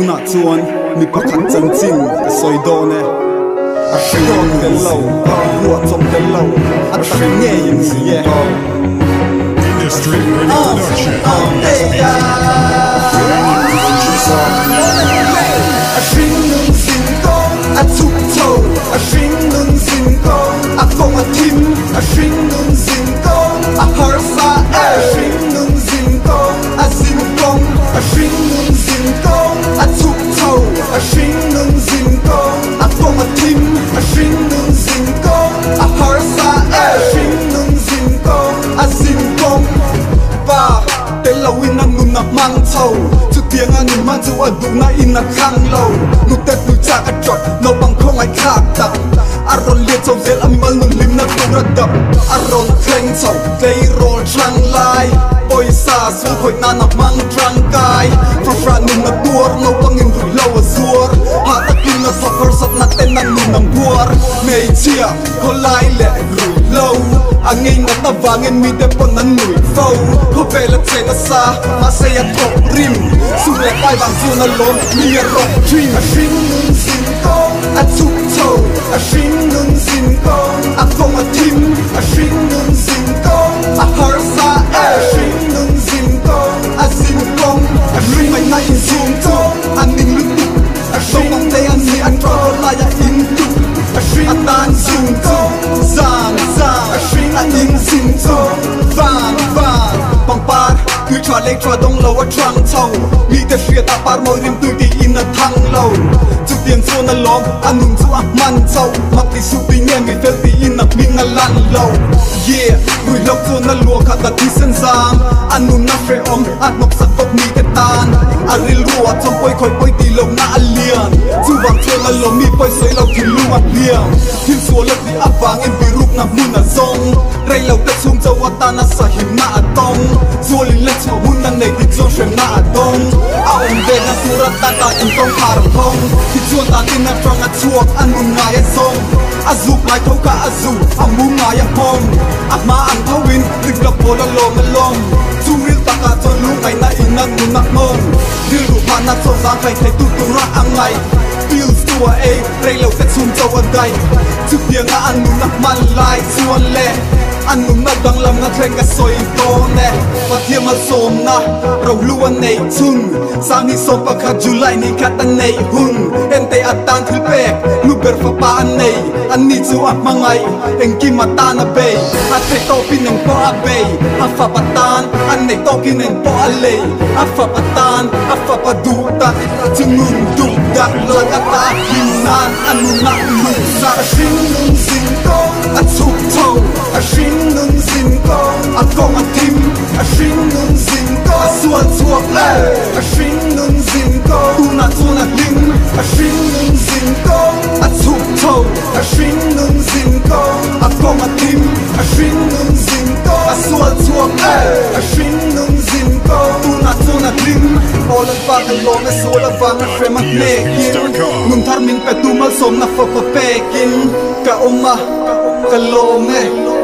AVANGA chuan mi pakhat chan chin ka soi do ne a hriatreng te lo phuah chom te lo a ṭahnate in si ye industry production Amtea a Hringnun Zinkawng a tawh a Hringnun Zinkawng a kong a tim a Hringnun Zinkawng a hmasa a Hringnun Zinkawng a Zinkawng a Hringnun Zinkawng a tawh a Hringnun Zinkawng a kong a tim a Hringnun Zinkawng a hmasa a Hringnun Zinkawng a Zinkawng ba te lo in a nun a mang thâu chu tiếng a nun man chu a du na in a khang lo nu te tu cha a trot no bang khong ai khak tak a ron liet chom zel a mal nun lim na tu ra dap a ron thleng chau tei rol trang lai oi sa su khoi na na mang trang kai fra nun na tur no bang in ru lo a zuar ha ta kin na suffer sat na ten na nun nam buar mei chia ko lai le ru lo angin na ta wangin mi te pon nan nui fo ko vela chen sa ma se ya top rim su le pai bang chu na LAWM mi a rock dream a Hringnun Zinkawng a tawh a Hringnun Zinkawng a kong a tim a Hringnun Zinkawng a hmasa a Hringnun Zinkawng a Zinkawng a ring mai na in zoom to an ning lu a song bang te an ni an tro la ya in tu a shring a tan zoom to zang zang a shring a in zoom to van van bang par cứ trò lên trò đông lâu ở trăng thâu mi te phía ta par mồi rim tui ti in a thang lâu chu tiền số na LAWM an nun chu a man thâu mặc ti su ti nghe mi fel ti in a ming a lan lâu yeah người lâu chu na lua khát ta ti sen zam an nun na hrehawm at nok sak bok mi te tan a ril rua chom poi khoi poi ti lo na a lian chu wang chu na LAWM mi poi sei lo ti lu a liang hin so la ti a wang en bi rup na mun a zong rei lo te chung châu a tana sa him na a tong zualin let's go mun nang nei ti chon shem na a dong a om de na surat ta ta in tong har thong ti chuan ta tin na trong a chuak an nun ngai a song a zup lai thau ka a zu a mu ngai a hom a ma an thawin rik la pol a LAWM a LAWM chu ril ta ka chon lu ngai na in nang nun nak mong ril ru pa na chon za khai thai tu tu ra angai feels to a rei lo te chung châu a dai chu bianga an nun nak man lai chuan le an nun na dang lam na thleng ka soi to ne Fam Malsawmna ro lu an nei chung sang ni som pakhat July ni khat an nei hun ente atan thil pek nu ber FAPA an nei an ni chu a mangai engkima tana be a te to pin en po a be a FAPA tan an nei to kin en po a le a FAPA tan a FAPA du ta chungun du dak la ka ta hinan an nun na lu sa Hringnun Zinkawng a tawh a Hringnun Zinkawng a kong a tim a Hringnun Zinkawng a sual chuak a Hringnun Zinkawng tuna chuna ling a Hringnun Zinkawng a tawh a Hringnun Zinkawng a kong a tim a Hringnun Zinkawng a sual chuak a Hringnun Zinkawng tuna chuna ling all of the LAWM is all of the frame of making nun thar min pe tu Malsawm na FAPA pekin ka Amah ka LAWM